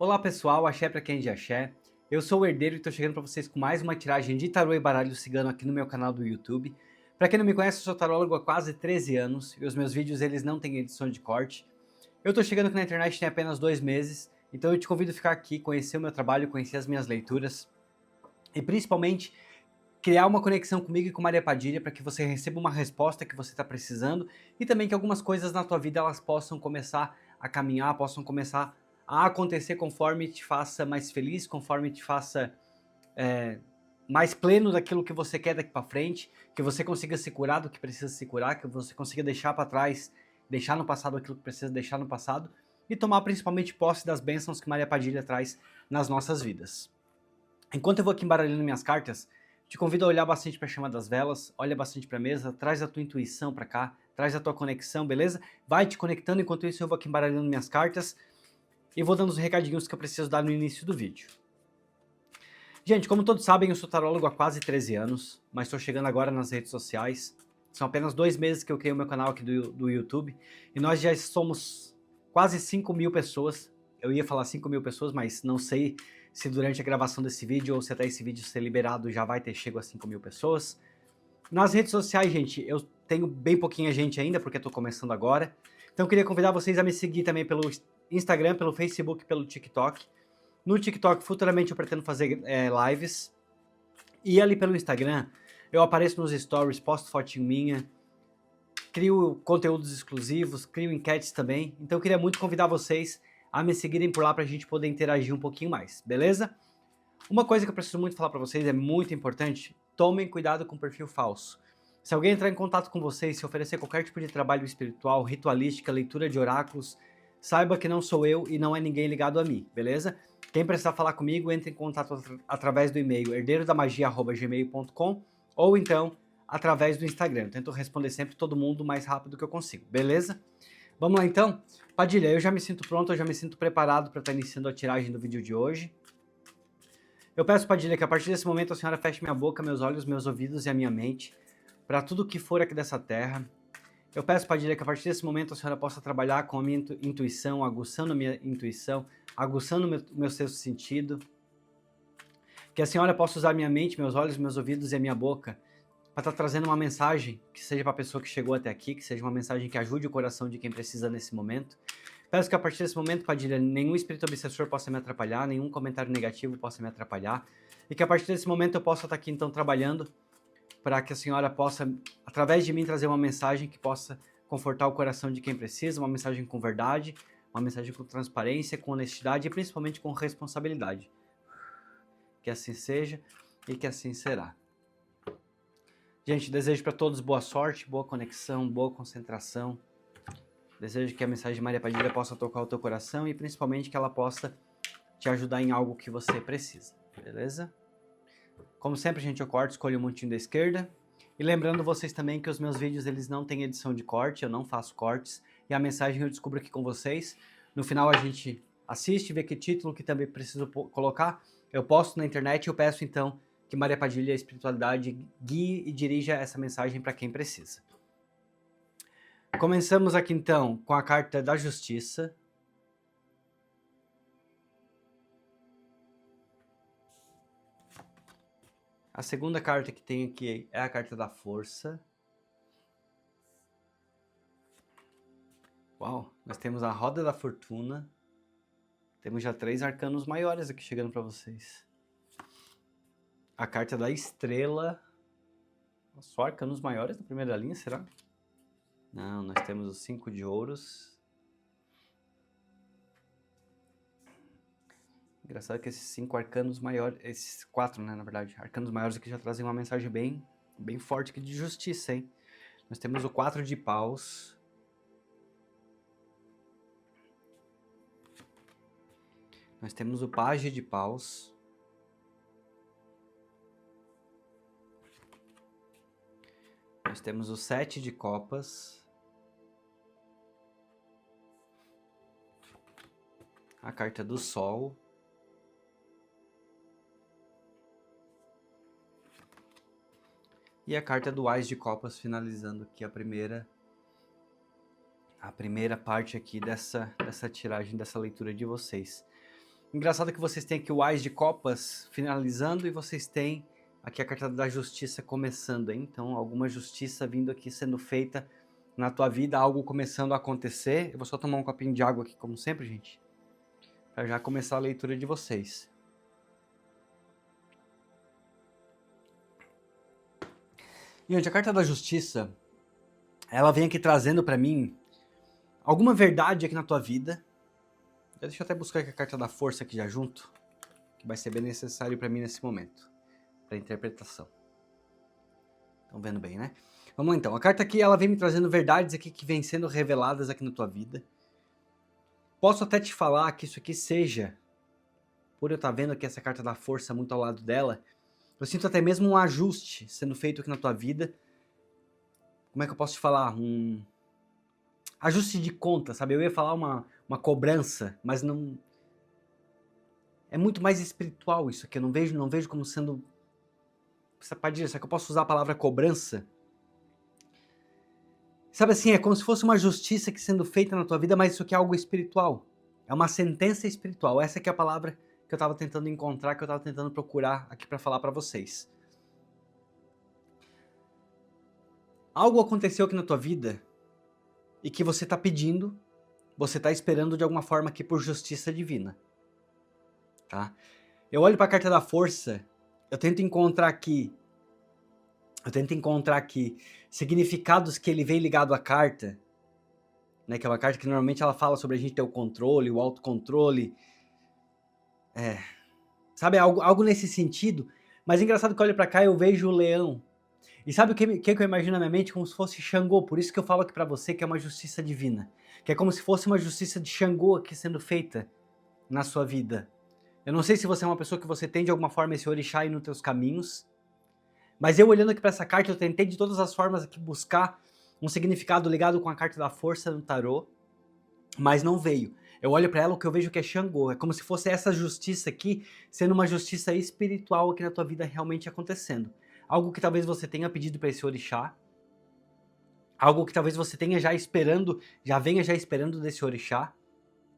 Olá pessoal, axé pra quem é de axé. Eu sou o Herdeiro e tô chegando pra vocês com mais uma tiragem de tarô e baralho cigano aqui no meu canal do YouTube. Pra quem não me conhece, eu sou tarólogo há quase 13 anos e os meus vídeos eles não têm edição de corte. Eu tô chegando aqui na internet tem apenas 2 meses, então eu te convido a ficar aqui, conhecer o meu trabalho, conhecer as minhas leituras e principalmente criar uma conexão comigo e com Maria Padilha para que você receba uma resposta que você está precisando e também que algumas coisas na tua vida elas possam começar a caminhar, possam começar a acontecer conforme te faça mais feliz, conforme te faça mais pleno daquilo que você quer daqui para frente, que você consiga se curar do que precisa se curar, que você consiga deixar para trás, deixar no passado aquilo que precisa deixar no passado e tomar principalmente posse das bênçãos que Maria Padilha traz nas nossas vidas. Enquanto eu vou aqui embaralhando minhas cartas, te convido a olhar bastante para a chama das velas, olha bastante para a mesa, traz a tua intuição para cá, traz a tua conexão, beleza? Vai te conectando, enquanto isso eu vou aqui embaralhando minhas cartas e vou dando os recadinhos que eu preciso dar no início do vídeo. Gente, como todos sabem, eu sou tarólogo há quase 13 anos, mas estou chegando agora nas redes sociais. São apenas 2 meses que eu criei o meu canal aqui do YouTube e nós já somos quase 5 mil pessoas. Eu ia falar 5 mil pessoas, mas não sei se durante a gravação desse vídeo ou se até esse vídeo ser liberado já vai ter chego a 5 mil pessoas. Nas redes sociais, gente, eu tenho bem pouquinha gente ainda, porque estou começando agora. Então eu queria convidar vocês a me seguir também pelo Instagram, pelo Facebook, pelo TikTok. No TikTok, futuramente eu pretendo fazer lives. E ali pelo Instagram, eu apareço nos stories, posto fotinho minha, crio conteúdos exclusivos, crio enquetes também. Então eu queria muito convidar vocês a me seguirem por lá pra gente poder interagir um pouquinho mais, beleza? Uma coisa que eu preciso muito falar pra vocês, é muito importante, tomem cuidado com perfil falso. Se alguém entrar em contato com vocês, se oferecer qualquer tipo de trabalho espiritual, ritualística, leitura de oráculos, saiba que não sou eu e não é ninguém ligado a mim, beleza? Quem precisar falar comigo, entre em contato através do e-mail herdeirodamagia@gmail.com ou então através do Instagram. Eu tento responder sempre todo mundo o mais rápido que eu consigo, beleza? Vamos lá então? Padilha, eu já me sinto pronto, eu já me sinto preparado para estar iniciando a tiragem do vídeo de hoje. Eu peço, Padilha, que a partir desse momento a senhora feche minha boca, meus olhos, meus ouvidos e a minha mente para tudo que for aqui dessa terra. Eu peço, Padilha, que a partir desse momento a senhora possa trabalhar com a minha intuição, aguçando a minha intuição, aguçando o meu sexto sentido. Que a senhora possa usar a minha mente, meus olhos, meus ouvidos e a minha boca para estar trazendo uma mensagem que seja para a pessoa que chegou até aqui, que seja uma mensagem que ajude o coração de quem precisa nesse momento. Peço que a partir desse momento, Padilha, nenhum espírito obsessor possa me atrapalhar, nenhum comentário negativo possa me atrapalhar, e que a partir desse momento eu possa estar aqui então trabalhando para que a senhora possa, através de mim, trazer uma mensagem que possa confortar o coração de quem precisa, uma mensagem com verdade, uma mensagem com transparência, com honestidade e principalmente com responsabilidade. Que assim seja e que assim será. Gente, desejo para todos boa sorte, boa conexão, boa concentração. Desejo que a mensagem de Maria Padilha possa tocar o teu coração e principalmente que ela possa te ajudar em algo que você precisa, beleza? Como sempre, gente, eu corto, escolho o montinho da esquerda. E lembrando vocês também que os meus vídeos eles não têm edição de corte, eu não faço cortes. E a mensagem eu descubro aqui com vocês. No final a gente assiste, vê que título que também preciso colocar. Eu posto na internet e eu peço então que Maria Padilha, a espiritualidade, guie e dirija essa mensagem para quem precisa. Começamos aqui então com a carta da Justiça. A segunda carta que tem aqui é a carta da Força. Uau, nós temos a Roda da Fortuna. Temos já 3 arcanos maiores aqui chegando para vocês. A carta da Estrela. Só arcanos maiores da primeira linha, será? Não, nós temos os 5 de ouros. Engraçado que esses 5 arcanos maiores, esses 4, né, na verdade, arcanos maiores aqui já trazem uma mensagem bem forte aqui de justiça, hein? Nós temos o 4 de paus. Nós temos o Pajem de paus. Nós temos o 7 de copas. A carta do Sol. E a carta do Ás de copas, finalizando aqui a primeira parte aqui dessa tiragem, dessa leitura de vocês. Engraçado que vocês têm aqui o Ás de Copas finalizando e vocês têm aqui a carta da Justiça começando, hein? Então, alguma justiça vindo aqui sendo feita na tua vida, algo começando a acontecer. Eu vou só tomar um copinho de água aqui, como sempre, gente, para já começar a leitura de vocês. Gente, a carta da Justiça, ela vem aqui trazendo para mim alguma verdade aqui na tua vida. Deixa eu até buscar aqui a carta da Força aqui já junto, que vai ser bem necessário para mim nesse momento, para interpretação. Estão vendo bem, né? Vamos lá então. A carta aqui, ela vem me trazendo verdades aqui que vêm sendo reveladas aqui na tua vida. Posso até te falar que isso aqui seja, por eu estar vendo aqui essa carta da Força muito ao lado dela, eu sinto até mesmo um ajuste sendo feito aqui na tua vida. Como é que eu posso te falar? Um ajuste de conta, sabe? Eu ia falar uma cobrança, mas não... É muito mais espiritual isso aqui. Eu não vejo como sendo... Sapadilha, será que eu posso usar a palavra cobrança? Sabe assim, é como se fosse uma justiça que sendo feita na tua vida, mas isso aqui é algo espiritual. É uma sentença espiritual. Essa aqui é a palavra que eu estava tentando encontrar, que eu estava tentando procurar aqui para falar para vocês. Algo aconteceu aqui na tua vida e que você está pedindo, você está esperando de alguma forma aqui por justiça divina. Tá? Eu olho para a carta da Força, eu tento encontrar aqui significados que ele vem ligado à carta, né, que é uma carta que normalmente ela fala sobre a gente ter o controle, o autocontrole, sabe, algo nesse sentido. Mas é engraçado que eu olho para cá e eu vejo o leão. E sabe o que eu imagino na minha mente? Como se fosse Xangô. Por isso que eu falo aqui para você que é uma justiça divina. Que é como se fosse uma justiça de Xangô aqui sendo feita na sua vida. Eu não sei se você é uma pessoa que você tem de alguma forma esse orixá aí nos teus caminhos. Mas eu olhando aqui para essa carta, eu tentei de todas as formas aqui buscar um significado ligado com a carta da Força no tarô. Mas não veio. Eu olho para ela, o que eu vejo que é Xangô. É como se fosse essa justiça aqui sendo uma justiça espiritual aqui na tua vida realmente acontecendo. Algo que talvez você tenha pedido para esse orixá. Algo que talvez você tenha já esperando, já venha já esperando desse orixá.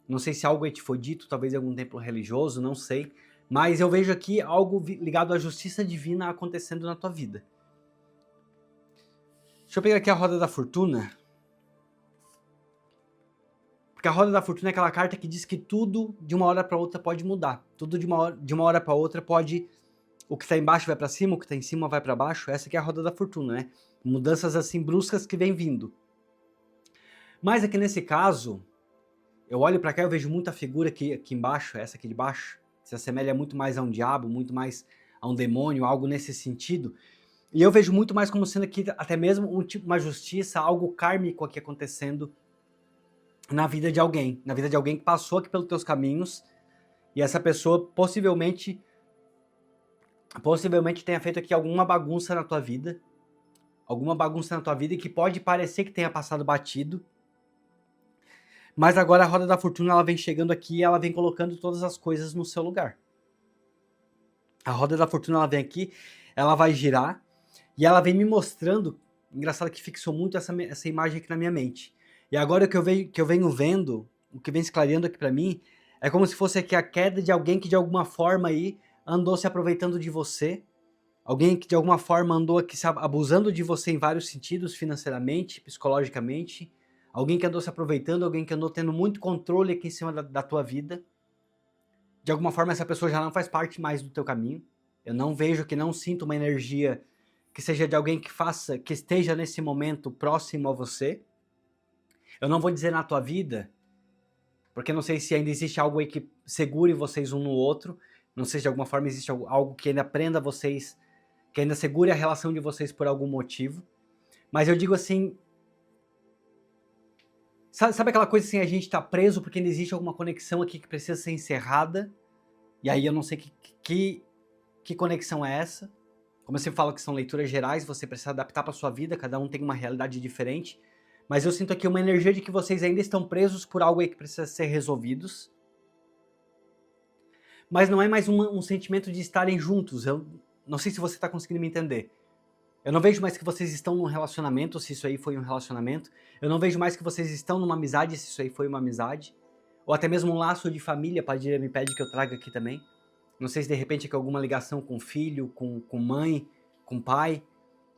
Não sei se algo aí te foi dito, talvez em algum templo religioso, não sei. Mas eu vejo aqui algo ligado à justiça divina acontecendo na tua vida. Deixa eu pegar aqui a Roda da Fortuna. Porque a Roda da Fortuna é aquela carta que diz que tudo de uma hora para outra pode mudar. Tudo de uma hora para outra pode... O que está embaixo vai para cima, o que está em cima vai para baixo. Essa aqui é a Roda da Fortuna, né? Mudanças assim bruscas que vem vindo. Mas aqui nesse caso, eu olho para cá e eu vejo muita figura aqui embaixo, essa aqui de baixo. Se assemelha muito mais a um diabo, muito mais a um demônio, algo nesse sentido. E eu vejo muito mais como sendo aqui até mesmo uma justiça, algo kármico aqui acontecendo na vida de alguém. Na vida de alguém que passou aqui pelos teus caminhos. E essa pessoa possivelmente tenha feito aqui alguma bagunça na tua vida. Alguma bagunça na tua vida e que pode parecer que tenha passado batido. Mas agora a Roda da Fortuna ela vem chegando aqui e ela vem colocando todas as coisas no seu lugar. A Roda da Fortuna ela vem aqui, ela vai girar e ela vem me mostrando, engraçado que fixou muito essa imagem aqui na minha mente. E agora que eu venho vendo, o que vem se clareando aqui para mim, é como se fosse aqui a queda de alguém que de alguma forma aí andou se aproveitando de você, alguém que de alguma forma andou aqui se abusando de você em vários sentidos, financeiramente, psicologicamente, alguém que andou se aproveitando, alguém que andou tendo muito controle aqui em cima da tua vida. De alguma forma essa pessoa já não faz parte mais do teu caminho. Eu não vejo, que não sinto uma energia que seja de alguém que esteja nesse momento próximo a você. Eu não vou dizer na tua vida, porque não sei se ainda existe algo aí que segure vocês um no outro. Não sei se de alguma forma existe algo que ainda prenda vocês, que ainda segure a relação de vocês por algum motivo. Mas eu digo assim, sabe aquela coisa assim, a gente tá preso porque ainda existe alguma conexão aqui que precisa ser encerrada, e aí eu não sei que conexão é essa. Como eu sempre falo que são leituras gerais, você precisa adaptar para sua vida, cada um tem uma realidade diferente, mas eu sinto aqui uma energia de que vocês ainda estão presos por algo aí que precisa ser resolvidos, mas não é mais um sentimento de estarem juntos. Eu não sei se você está conseguindo me entender. Eu não vejo mais que vocês estão num relacionamento, se isso aí foi um relacionamento. Eu não vejo mais que vocês estão numa amizade, se isso aí foi uma amizade. ou até mesmo um laço de família, a Padilha me pede que eu traga aqui também. Não sei se de repente é alguma ligação com filho, com mãe, com pai,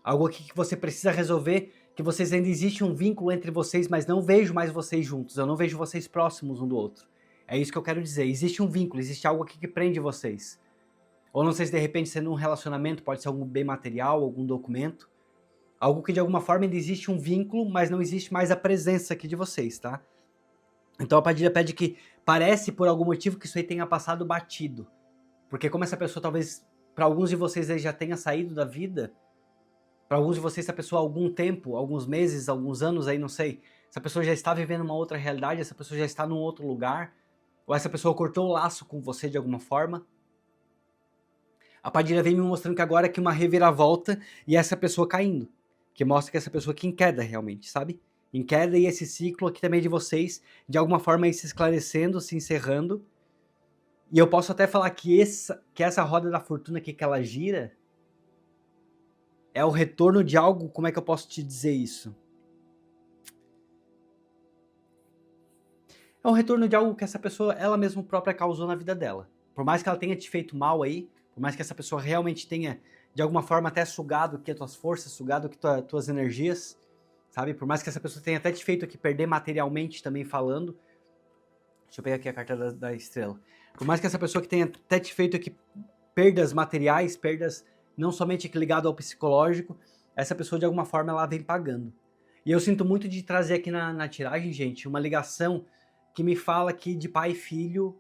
algo aqui que você precisa resolver, que vocês ainda existe um vínculo entre vocês, mas não vejo mais vocês juntos, eu não vejo vocês próximos um do outro. É isso que eu quero dizer, existe um vínculo, existe algo aqui que prende vocês. Ou não sei se de repente sendo um relacionamento, pode ser algum bem material, algum documento, algo que de alguma forma ainda existe um vínculo, mas não existe mais a presença aqui de vocês, tá? Então a Padilha pede que parece por algum motivo que isso aí tenha passado batido. Porque como essa pessoa talvez, para alguns de vocês aí já tenha saído da vida, para alguns de vocês essa pessoa há algum tempo, alguns meses, alguns anos aí, não sei, essa pessoa já está vivendo uma outra realidade, essa pessoa já está num outro lugar, ou essa pessoa cortou o laço com você de alguma forma. A Padilha vem me mostrando que agora é que uma reviravolta e essa pessoa caindo, que mostra que essa pessoa aqui em queda realmente, sabe? Em queda, e esse ciclo aqui também de vocês, de alguma forma aí se esclarecendo, se encerrando. E eu posso até falar que essa roda da fortuna aqui que ela gira é o retorno de algo, como é que eu posso te dizer isso? É o retorno de algo que essa pessoa, ela mesma própria causou na vida dela. Por mais que ela tenha te feito mal aí, por mais que essa pessoa realmente tenha, de alguma forma, até sugado aqui as tuas forças, sugado aqui tuas energias, sabe? Por mais que essa pessoa tenha até te feito aqui perder materialmente também falando. Deixa eu pegar aqui a carta da estrela. Por mais que essa pessoa que tenha até te feito aqui perdas materiais, perdas não somente ligado ao psicológico, essa pessoa de alguma forma ela vem pagando. E eu sinto muito de trazer aqui na tiragem, gente, uma ligação que me fala aqui de pai e filho,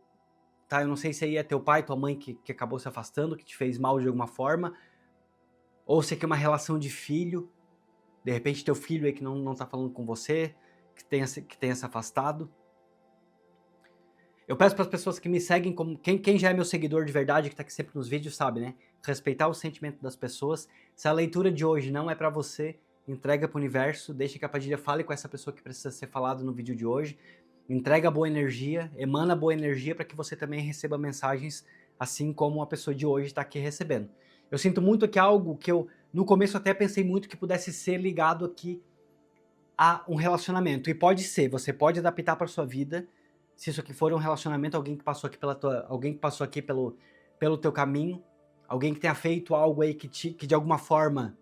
tá? Eu não sei se aí é teu pai, tua mãe que acabou se afastando, que te fez mal de alguma forma, ou se aqui é uma relação de filho, de repente teu filho aí que não tá falando com você, que tenha se afastado. Eu peço para as pessoas que me seguem, como quem já é meu seguidor de verdade, que tá aqui sempre nos vídeos, sabe, né? Respeitar o sentimento das pessoas. Se a leitura de hoje não é para você, entrega para o universo, deixa que a Padilha fale com essa pessoa que precisa ser falado no vídeo de hoje. Entrega boa energia, emana boa energia para que você também receba mensagens assim como a pessoa de hoje está aqui recebendo. Eu sinto muito que algo que eu, no começo até pensei muito que pudesse ser ligado aqui a um relacionamento. E pode ser, você pode adaptar para sua vida. Se isso aqui for um relacionamento, alguém que passou aqui pelo teu caminho, alguém que tenha feito algo aí que de alguma forma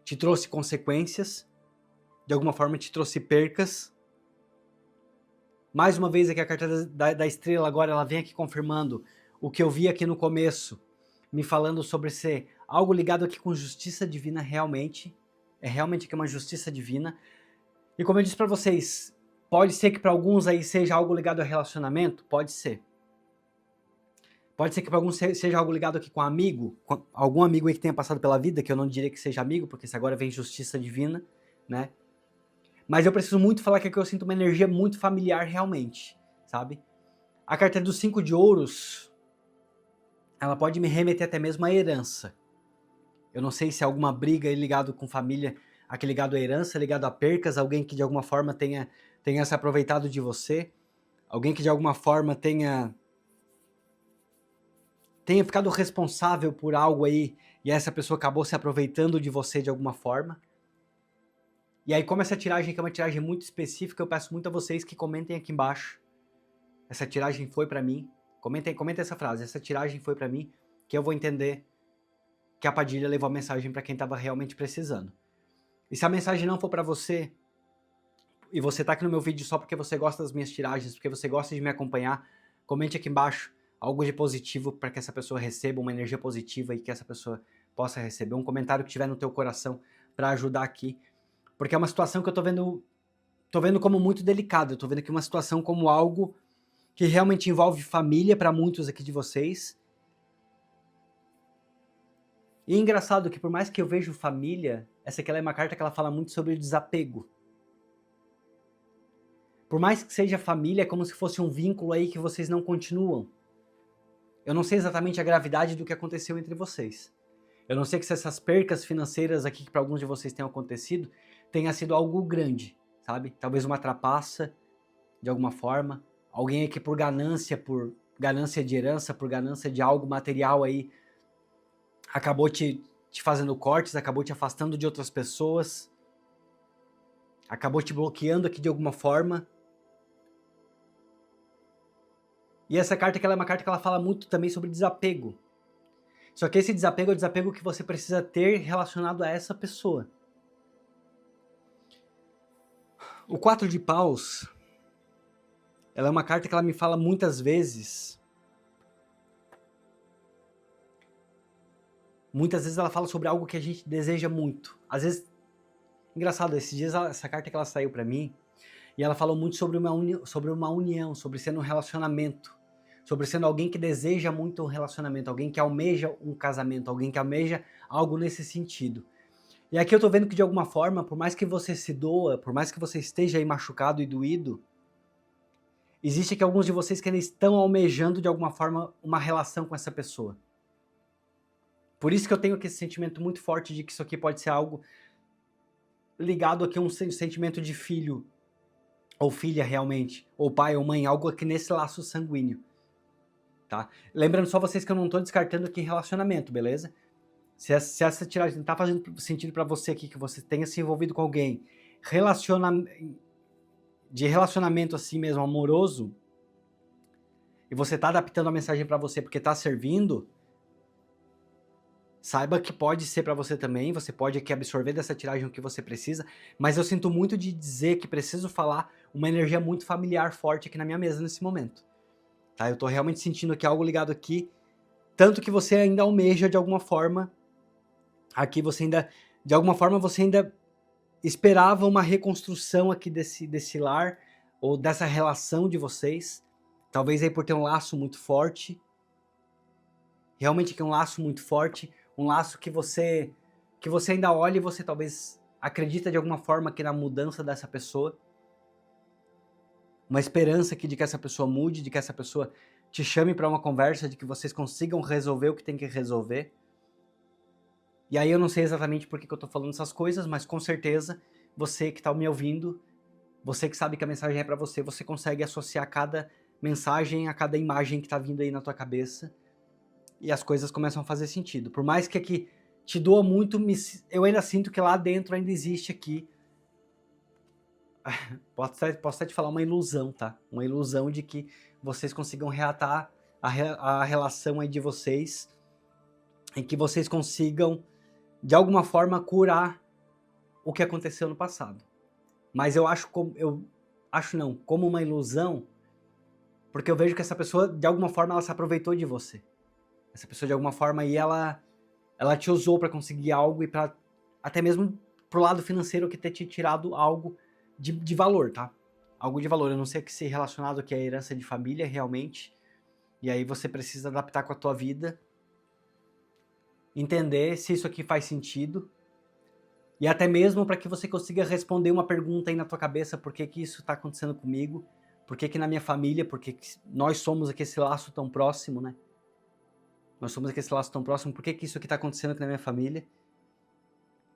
te trouxe consequências, de alguma forma te trouxe percas. Mais uma vez aqui a carta da estrela agora, ela vem aqui confirmando o que eu vi aqui no começo, me falando sobre ser algo ligado aqui com justiça divina realmente. É realmente aqui uma justiça divina. E como eu disse para vocês, pode ser que para alguns aí seja algo ligado a relacionamento? Pode ser. Pode ser que para alguns seja algo ligado aqui com amigo, com algum amigo aí que tenha passado pela vida, que eu não diria que seja amigo, porque se agora vem justiça divina, né? Mas eu preciso muito falar que aqui eu sinto uma energia muito familiar realmente, sabe? A carta dos 5 de ouros, ela pode me remeter até mesmo à herança. Eu não sei se é alguma briga aí ligado com família, aqui ligado à herança, ligado a percas, alguém que de alguma forma tenha se aproveitado de você, alguém que de alguma forma tenha ficado responsável por algo aí e essa pessoa acabou se aproveitando de você de alguma forma. E aí, como essa tiragem aqui é uma tiragem muito específica, eu peço muito a vocês que comentem aqui embaixo. Essa tiragem foi pra mim. Comentem essa frase, essa tiragem foi pra mim, que eu vou entender que a Padilha levou a mensagem pra quem tava realmente precisando. E se a mensagem não for pra você, e você tá aqui no meu vídeo só porque você gosta das minhas tiragens, porque você gosta de me acompanhar, comente aqui embaixo algo de positivo para que essa pessoa receba uma energia positiva e que essa pessoa possa receber um comentário que tiver no teu coração para ajudar aqui, porque é uma situação que eu tô vendo como muito delicada, eu tô vendo aqui uma situação como algo que realmente envolve família para muitos aqui de vocês. E é engraçado que por mais que eu vejo família, essa aqui ela é uma carta que ela fala muito sobre o desapego. Por mais que seja família, é como se fosse um vínculo aí que vocês não continuam. Eu não sei exatamente a gravidade do que aconteceu entre vocês. Eu não sei se essas percas financeiras aqui que para alguns de vocês tenham acontecido, tenha sido algo grande, sabe? Talvez uma trapaça, de alguma forma. Alguém aqui por ganância de herança, por ganância de algo material aí, acabou te fazendo cortes, acabou te afastando de outras pessoas, acabou te bloqueando aqui de alguma forma. E essa carta que ela é uma carta que ela fala muito também sobre desapego. Só que esse desapego é o desapego que você precisa ter relacionado a essa pessoa. O 4 de paus, ela é uma carta que ela me fala muitas vezes ela fala sobre algo que a gente deseja muito. Às vezes, engraçado, esses dias essa carta que ela saiu pra mim, e ela falou muito sobre uma união, sobre sendo um relacionamento, sobre sendo alguém que deseja muito um relacionamento, alguém que almeja um casamento, alguém que almeja algo nesse sentido. E aqui eu tô vendo que de alguma forma, por mais que você se doa, por mais que você esteja aí machucado e doído, existe aqui alguns de vocês que ainda estão almejando de alguma forma uma relação com essa pessoa. Por isso que eu tenho aqui esse sentimento muito forte de que isso aqui pode ser algo ligado aqui a um sentimento de filho ou filha realmente, ou pai ou mãe, algo aqui nesse laço sanguíneo, tá? Lembrando só vocês que eu não tô descartando aqui relacionamento, beleza? Se essa tiragem tá fazendo sentido pra você aqui, que você tenha se envolvido com alguém, de relacionamento assim mesmo, amoroso, e você tá adaptando a mensagem pra você porque tá servindo, saiba que pode ser pra você também, você pode aqui absorver dessa tiragem o que você precisa, mas eu sinto muito de dizer que preciso falar uma energia muito familiar forte aqui na minha mesa nesse momento. Tá? Eu tô realmente sentindo aqui algo ligado aqui, tanto que você ainda almeja de alguma forma, aqui você ainda, de alguma forma você ainda esperava uma reconstrução aqui desse lar, ou dessa relação de vocês, talvez aí por ter um laço muito forte, realmente aqui um laço muito forte, um laço que você ainda olha e você talvez acredita de alguma forma aqui na mudança dessa pessoa, uma esperança aqui de que essa pessoa mude, de que essa pessoa te chame para uma conversa, de que vocês consigam resolver o que tem que resolver. E aí eu não sei exatamente por que eu tô falando essas coisas, mas com certeza você que tá me ouvindo, você que sabe que a mensagem é para você, você consegue associar cada mensagem a cada imagem que tá vindo aí na tua cabeça e as coisas começam a fazer sentido. Por mais que aqui te doa muito, eu ainda sinto que lá dentro ainda existe aqui, posso até te falar uma ilusão, tá? Uma ilusão de que vocês consigam reatar a relação aí de vocês e que vocês consigam, de alguma forma, curar o que aconteceu no passado. Mas eu acho como uma ilusão, porque eu vejo que essa pessoa, de alguma forma, ela se aproveitou de você. Essa pessoa, de alguma forma, aí ela te usou para conseguir algo e para até mesmo pro lado financeiro que ter te tirado algo de valor, tá? Algo de valor. Eu não sei se relacionado aqui à herança de família, realmente. E aí você precisa adaptar com a tua vida, entender se isso aqui faz sentido, e até mesmo para que você consiga responder uma pergunta aí na tua cabeça: por que que isso está acontecendo comigo? Por que que na minha família? Por que que nós somos aqui esse laço tão próximo, né? Nós somos aqui esse laço tão próximo, por que que isso aqui está acontecendo aqui na minha família?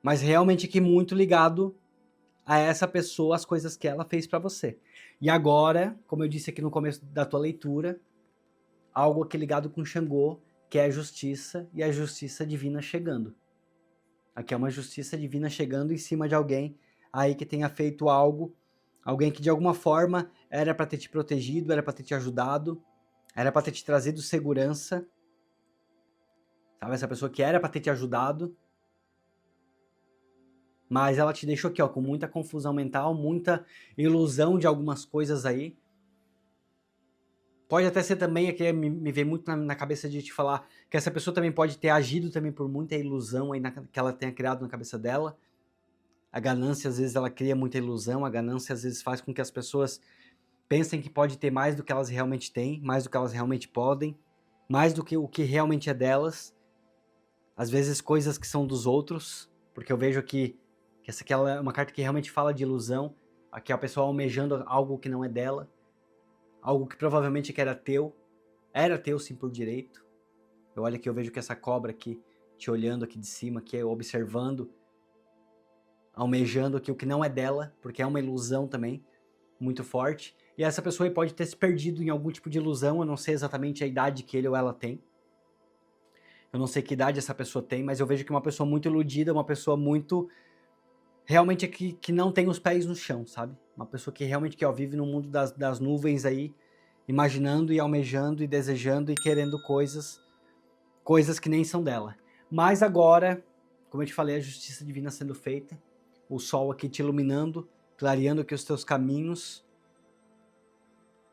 Mas realmente aqui muito ligado a essa pessoa, as coisas que ela fez para você. E agora, como eu disse aqui no começo da tua leitura, algo aqui ligado com Xangô, que é a justiça e a justiça divina chegando. Aqui é uma justiça divina chegando em cima de alguém aí que tenha feito algo, alguém que de alguma forma era para ter te protegido, era para ter te ajudado, era para ter te trazido segurança, sabe? Essa pessoa que era para ter te ajudado, mas ela te deixou aqui, ó, com muita confusão mental, muita ilusão de algumas coisas aí. Pode até ser também, aqui me vem muito na cabeça de te falar que essa pessoa também pode ter agido também por muita ilusão aí que ela tenha criado na cabeça dela. A ganância, às vezes, ela cria muita ilusão, a ganância, às vezes, faz com que as pessoas pensem que pode ter mais do que elas realmente têm, mais do que elas realmente podem, mais do que o que realmente é delas. Às vezes, coisas que são dos outros, porque eu vejo aqui que essa aqui é uma carta que realmente fala de ilusão, aqui é a pessoa almejando algo que não é dela, algo que provavelmente que era teu sim por direito. Eu olho aqui, eu vejo que essa cobra aqui, te olhando aqui de cima, aqui, observando, almejando aqui o que não é dela, porque é uma ilusão também, muito forte. E essa pessoa aí pode ter se perdido em algum tipo de ilusão, eu não sei exatamente a idade que ele ou ela tem. Eu não sei que idade essa pessoa tem, mas eu vejo que é uma pessoa muito iludida, uma pessoa muito realmente que não tem os pés no chão, sabe? Uma pessoa que realmente vive no mundo das nuvens aí imaginando e almejando e desejando e querendo coisas que nem são dela. Mas agora, como eu te falei, a justiça divina sendo feita, o sol aqui te iluminando, clareando aqui os teus caminhos.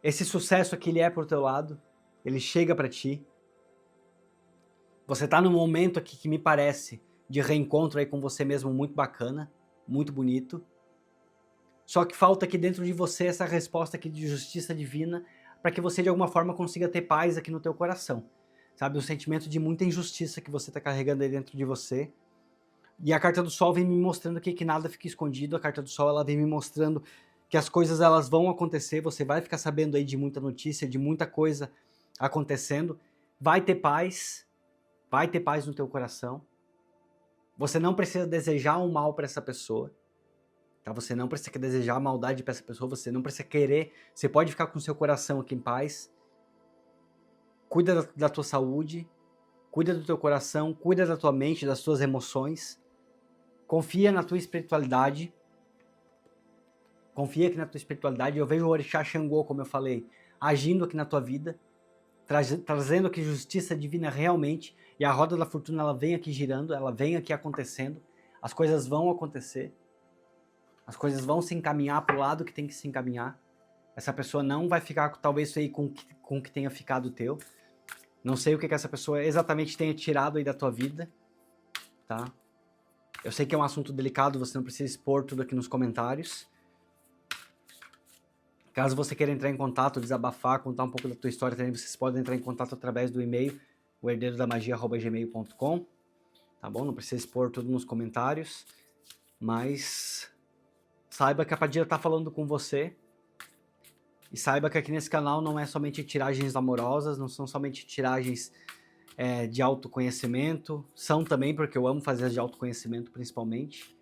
Esse sucesso aqui, ele é pro teu lado, ele chega para ti. Você tá num momento aqui que me parece de reencontro aí com você mesmo muito bacana, muito bonito. Só que falta aqui dentro de você essa resposta aqui de justiça divina para que você de alguma forma consiga ter paz aqui no teu coração. Sabe, o sentimento de muita injustiça que você tá carregando aí dentro de você. E a carta do sol vem me mostrando aqui que nada fica escondido. A carta do sol, ela vem me mostrando que as coisas elas vão acontecer, você vai ficar sabendo aí de muita notícia, de muita coisa acontecendo. Vai ter paz no teu coração. Você não precisa desejar um mal para essa pessoa. Tá? Você não precisa desejar maldade para essa pessoa, você não precisa querer. Você pode ficar com o seu coração aqui em paz. Cuida da tua saúde, cuida do teu coração, cuida da tua mente, das tuas emoções. Confia na tua espiritualidade. Confia aqui na tua espiritualidade. Eu vejo o Orixá Xangô, como eu falei, agindo aqui na tua vida, trazendo aqui justiça divina realmente. E a roda da fortuna, ela vem aqui girando, ela vem aqui acontecendo. As coisas vão acontecer. As coisas vão se encaminhar para o lado que tem que se encaminhar. Essa pessoa não vai ficar, talvez, aí com o que tenha ficado teu. Não sei o que essa pessoa exatamente tenha tirado aí da tua vida, tá? Eu sei que é um assunto delicado, você não precisa expor tudo aqui nos comentários. Caso você queira entrar em contato, desabafar, contar um pouco da tua história também, vocês podem entrar em contato através do e-mail, herdeirodamagia@gmail.com, tá bom? Não precisa expor tudo nos comentários, mas saiba que a Padilha tá falando com você. E saiba que aqui nesse canal não é somente tiragens amorosas, não são somente tiragens de autoconhecimento, são também, porque eu amo fazer as de autoconhecimento principalmente.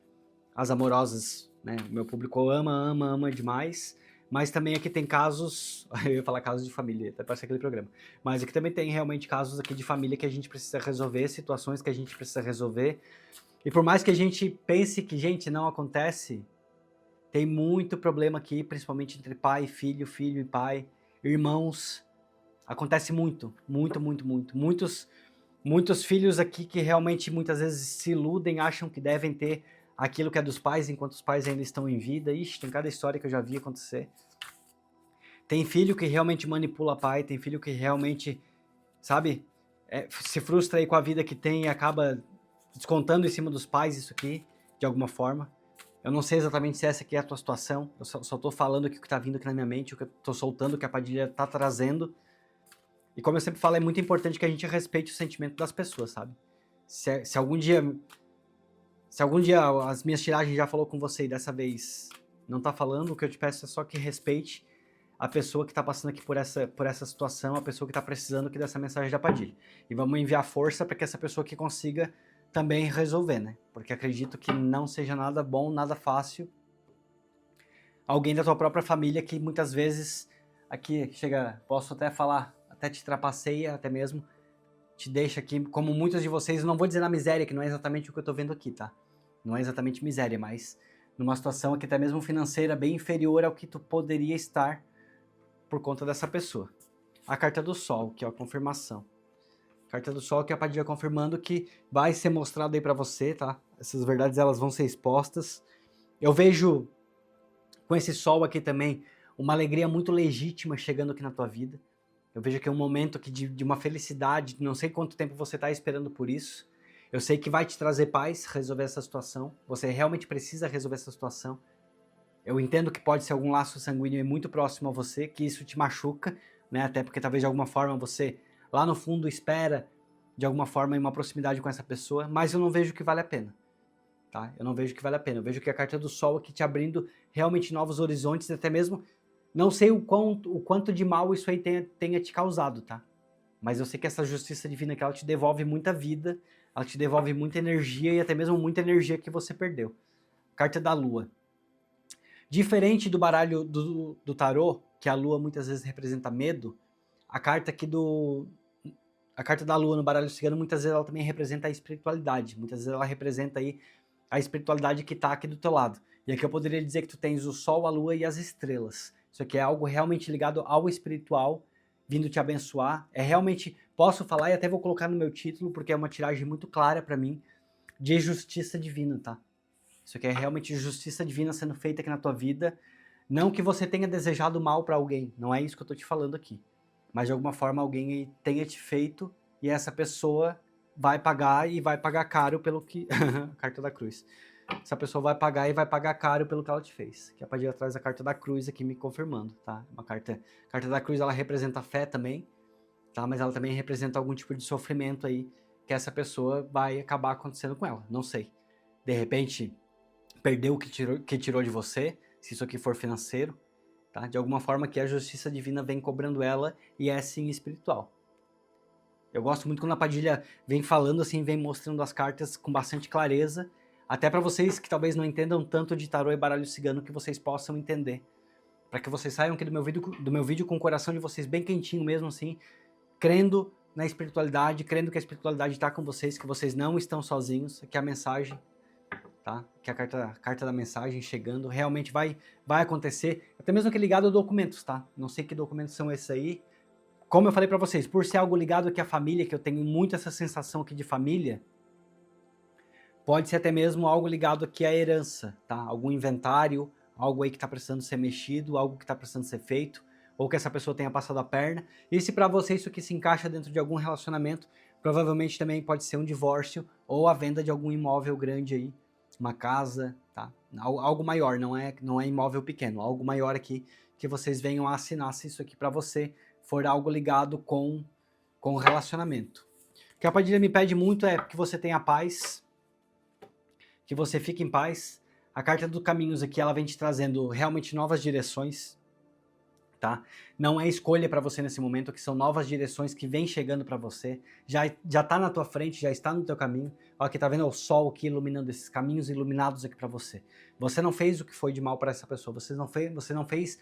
As amorosas, né, o meu público ama demais, mas também aqui tem casos, eu ia falar casos de família, até parece aquele programa, mas aqui também tem realmente casos aqui de família que a gente precisa resolver, situações que a gente precisa resolver, e por mais que a gente pense que, gente, não acontece, tem muito problema aqui, principalmente entre pai e filho, filho e pai, irmãos. Acontece muito. Muitos filhos aqui que realmente muitas vezes se iludem, acham que devem ter aquilo que é dos pais, enquanto os pais ainda estão em vida. Ixi, tem cada história que eu já vi acontecer. Tem filho que realmente manipula pai, tem filho que realmente, sabe, se frustra aí com a vida que tem e acaba descontando em cima dos pais isso aqui, de alguma forma. Eu não sei exatamente se essa aqui é a tua situação, eu só tô falando aqui o que tá vindo aqui na minha mente, o que eu tô soltando, o que a Padilha tá trazendo. E como eu sempre falo, é muito importante que a gente respeite o sentimento das pessoas, sabe? Se algum dia as minhas tiragens já falou com você e dessa vez não tá falando, o que eu te peço é só que respeite a pessoa que tá passando aqui por essa situação, a pessoa que tá precisando aqui dessa mensagem da Padilha. E vamos enviar força para que essa pessoa aqui consiga também resolver, né? Porque acredito que não seja nada bom, nada fácil. Alguém da tua própria família que muitas vezes aqui chega, posso até falar, até te trapaceia, até mesmo te deixa aqui, como muitos de vocês, não vou dizer na miséria, que não é exatamente o que eu tô vendo aqui, tá? Não é exatamente miséria, mas numa situação aqui até mesmo financeira bem inferior ao que tu poderia estar por conta dessa pessoa. A carta do sol, que é a confirmação. Carta do Sol que é a Padilha confirmando que vai ser mostrado aí pra você, tá? Essas verdades, elas vão ser expostas. Eu vejo com esse Sol aqui também uma alegria muito legítima chegando aqui na tua vida. Eu vejo que é um momento aqui de uma felicidade, não sei quanto tempo você tá esperando por isso. Eu sei que vai te trazer paz resolver essa situação. Você realmente precisa resolver essa situação. Eu entendo que pode ser algum laço sanguíneo muito próximo a você, que isso te machuca, né? Até porque talvez de alguma forma você lá no fundo espera de alguma forma uma proximidade com essa pessoa, mas eu não vejo que vale a pena, tá? Eu não vejo que vale a pena. Eu vejo que a carta do Sol aqui te abrindo realmente novos horizontes, até mesmo não sei o quanto de mal isso aí tenha te causado, tá? Mas eu sei que essa justiça divina que ela te devolve muita vida, ela te devolve muita energia e até mesmo muita energia que você perdeu. Carta da Lua. Diferente do baralho do tarô, que a Lua muitas vezes representa medo, a carta aqui a carta da Lua no baralho cigano, muitas vezes ela também representa a espiritualidade. Muitas vezes ela representa aí a espiritualidade que está aqui do teu lado. E aqui eu poderia dizer que tu tens o Sol, a Lua e as estrelas. Isso aqui é algo realmente ligado ao espiritual, vindo te abençoar. É realmente, posso falar e até vou colocar no meu título, porque é uma tiragem muito clara para mim, de justiça divina, tá? Isso aqui é realmente justiça divina sendo feita aqui na tua vida. Não que você tenha desejado mal para alguém, não é isso que eu tô te falando aqui. Mas de alguma forma alguém tenha te feito e essa pessoa vai pagar e vai pagar caro pelo que... Carta da cruz. Essa pessoa vai pagar e vai pagar caro pelo que ela te fez. Que é a partir de trás da carta da cruz aqui me confirmando, tá? Uma carta da cruz, ela representa a fé também, tá? Mas ela também representa algum tipo de sofrimento aí que essa pessoa vai acabar acontecendo com ela. Não sei. De repente, perdeu o que tirou de você, se isso aqui for financeiro, tá? De alguma forma que a justiça divina vem cobrando ela e é sim espiritual. Eu gosto muito quando a Padilha vem falando assim, vem mostrando as cartas com bastante clareza, até para vocês que talvez não entendam tanto de tarô e baralho cigano, que vocês possam entender. Para que vocês saiam aqui do meu vídeo com o coração de vocês bem quentinho mesmo assim, crendo na espiritualidade, crendo que a espiritualidade está com vocês, que vocês não estão sozinhos, que a mensagem, tá? Que a carta da mensagem chegando realmente vai acontecer, até mesmo que ligado a documentos, tá? Não sei que documentos são esses aí. Como eu falei para vocês, por ser algo ligado aqui à família, que eu tenho muito essa sensação aqui de família, pode ser até mesmo algo ligado aqui à herança, tá? Algum inventário, algo aí que está precisando ser mexido, algo que está precisando ser feito, ou que essa pessoa tenha passado a perna. E se para você isso aqui se encaixa dentro de algum relacionamento, provavelmente também pode ser um divórcio ou a venda de algum imóvel grande aí, uma casa, tá? Algo maior, não é imóvel pequeno, algo maior aqui que vocês venham a assinar se isso aqui para você for algo ligado com o relacionamento. O que a Padilha me pede muito é que você tenha paz, que você fique em paz. A carta do Caminhos aqui, ela vem te trazendo realmente novas direções, tá? Não é escolha para você nesse momento, que são novas direções que vêm chegando para você, já tá na tua frente, já está no teu caminho. Ó, aqui tá vendo o sol aqui iluminando esses caminhos iluminados aqui para você. Você não fez o que foi de mal para essa pessoa, você não fez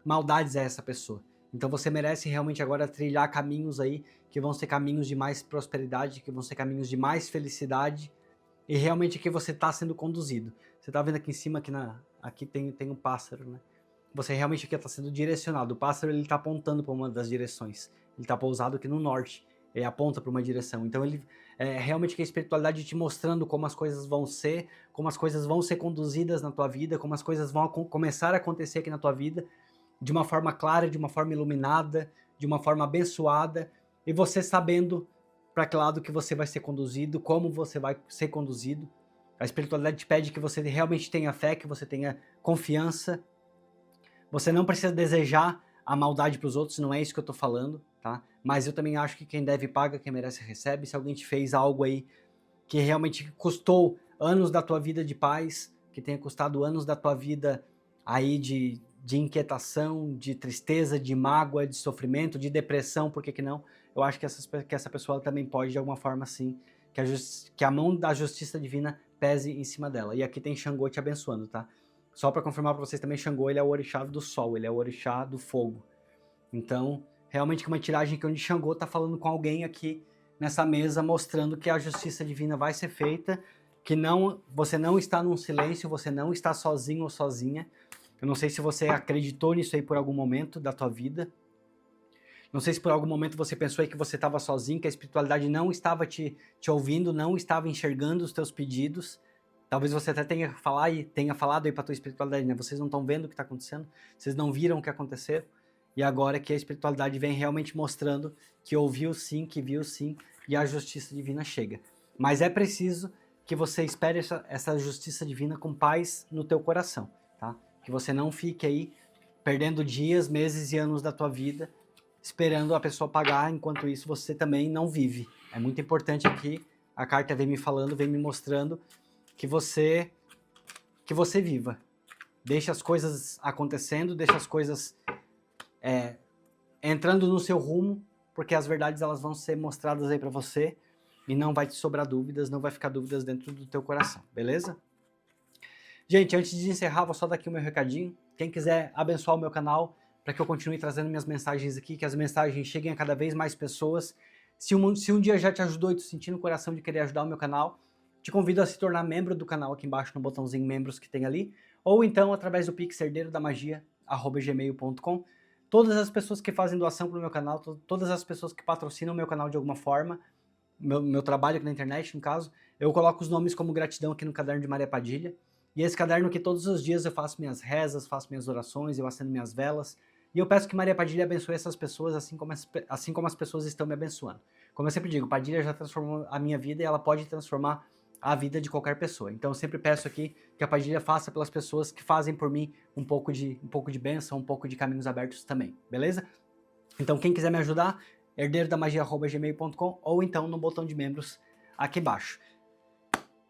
maldades a essa pessoa. Então você merece realmente agora trilhar caminhos aí que vão ser caminhos de mais prosperidade, que vão ser caminhos de mais felicidade, e realmente aqui você está sendo conduzido. Você está vendo aqui em cima, aqui tem um pássaro, né? Você realmente aqui está sendo direcionado. O pássaro ele está apontando para uma das direções. Ele está pousado aqui no norte. Ele aponta para uma direção. Então ele realmente que a espiritualidade te mostrando como as coisas vão ser, como as coisas vão ser conduzidas na tua vida, como as coisas vão começar a acontecer aqui na tua vida, de uma forma clara, de uma forma iluminada, de uma forma abençoada, e você sabendo para que lado que você vai ser conduzido, como você vai ser conduzido. A espiritualidade te pede que você realmente tenha fé, que você tenha confiança. Você não precisa desejar a maldade para os outros, não é isso que eu estou falando, tá? Mas eu também acho que quem deve paga, quem merece recebe. Se alguém te fez algo aí que realmente custou anos da tua vida de paz, que tenha custado anos da tua vida aí de inquietação, de tristeza, de mágoa, de sofrimento, de depressão, por que não? Eu acho que essa pessoa também pode, de alguma forma, assim, que a mão da justiça divina pese em cima dela. E aqui tem Xangô te abençoando, tá? Só para confirmar para vocês também, Xangô, ele é o orixá do sol, ele é o orixá do fogo. Então, realmente que uma tiragem que onde Xangô tá falando com alguém aqui nessa mesa, mostrando que a justiça divina vai ser feita, que você não está num silêncio, você não está sozinho ou sozinha. Eu não sei se você acreditou nisso aí por algum momento da tua vida. Não sei se por algum momento você pensou aí que você estava sozinho, que a espiritualidade não estava te ouvindo, não estava enxergando os teus pedidos. Talvez você até tenha falado aí para tua espiritualidade, né? Vocês não estão vendo o que está acontecendo, vocês não viram o que aconteceu. E agora que a espiritualidade vem realmente mostrando que ouviu sim, que viu sim, e a justiça divina chega. Mas é preciso que você espere essa justiça divina com paz no teu coração, tá? Que você não fique aí perdendo dias, meses e anos da tua vida esperando a pessoa pagar, enquanto isso você também não vive. É muito importante aqui, a carta vem me falando, vem me mostrando que você viva. Deixa as coisas acontecendo, deixa as coisas entrando no seu rumo, porque as verdades elas vão ser mostradas aí para você e não vai te sobrar dúvidas, não vai ficar dúvidas dentro do teu coração, beleza? Gente, antes de encerrar, vou só dar aqui o meu recadinho. Quem quiser abençoar o meu canal, para que eu continue trazendo minhas mensagens aqui, que as mensagens cheguem a cada vez mais pessoas. Se um dia já te ajudou e tu sentir no coração de querer ajudar o meu canal, te convido a se tornar membro do canal aqui embaixo no botãozinho membros que tem ali, ou então através do Pix Herdeiro da Magia, mariapadilha@gmail.com. Todas as pessoas que fazem doação para o meu canal, todas as pessoas que patrocinam o meu canal de alguma forma, meu trabalho aqui na internet, no caso, eu coloco os nomes como gratidão aqui no caderno de Maria Padilha. E esse caderno aqui, todos os dias eu faço minhas rezas, faço minhas orações, eu acendo minhas velas. E eu peço que Maria Padilha abençoe essas pessoas assim como as pessoas estão me abençoando. Como eu sempre digo, Padilha já transformou a minha vida e ela pode transformar a vida de qualquer pessoa. Então eu sempre peço aqui que a Padilha faça pelas pessoas que fazem por mim um pouco de bênção, um pouco de caminhos abertos também, beleza? Então quem quiser me ajudar, herdeirodamagia@gmail.com ou então no botão de membros aqui embaixo.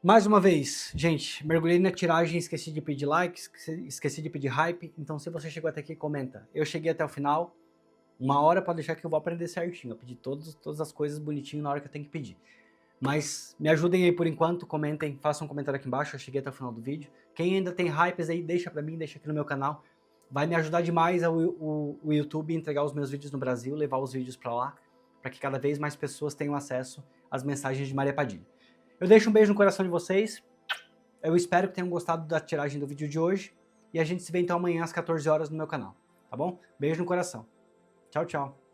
Mais uma vez, gente, mergulhei na tiragem, esqueci de pedir likes, esqueci de pedir hype, então se você chegou até aqui, comenta. Eu cheguei até o final, 1 hora pode deixar que eu vou aprender certinho, eu pedi todas as coisas bonitinho na hora que eu tenho que pedir. Mas me ajudem aí por enquanto, comentem, façam um comentário aqui embaixo, eu cheguei até o final do vídeo. Quem ainda tem hypes aí, deixa pra mim, deixa aqui no meu canal. Vai me ajudar demais o YouTube entregar os meus vídeos no Brasil, levar os vídeos pra lá, para que cada vez mais pessoas tenham acesso às mensagens de Maria Padilha. Eu deixo um beijo no coração de vocês, eu espero que tenham gostado da tiragem do vídeo de hoje, e a gente se vê então amanhã às 14 horas no meu canal, tá bom? Beijo no coração. Tchau, tchau.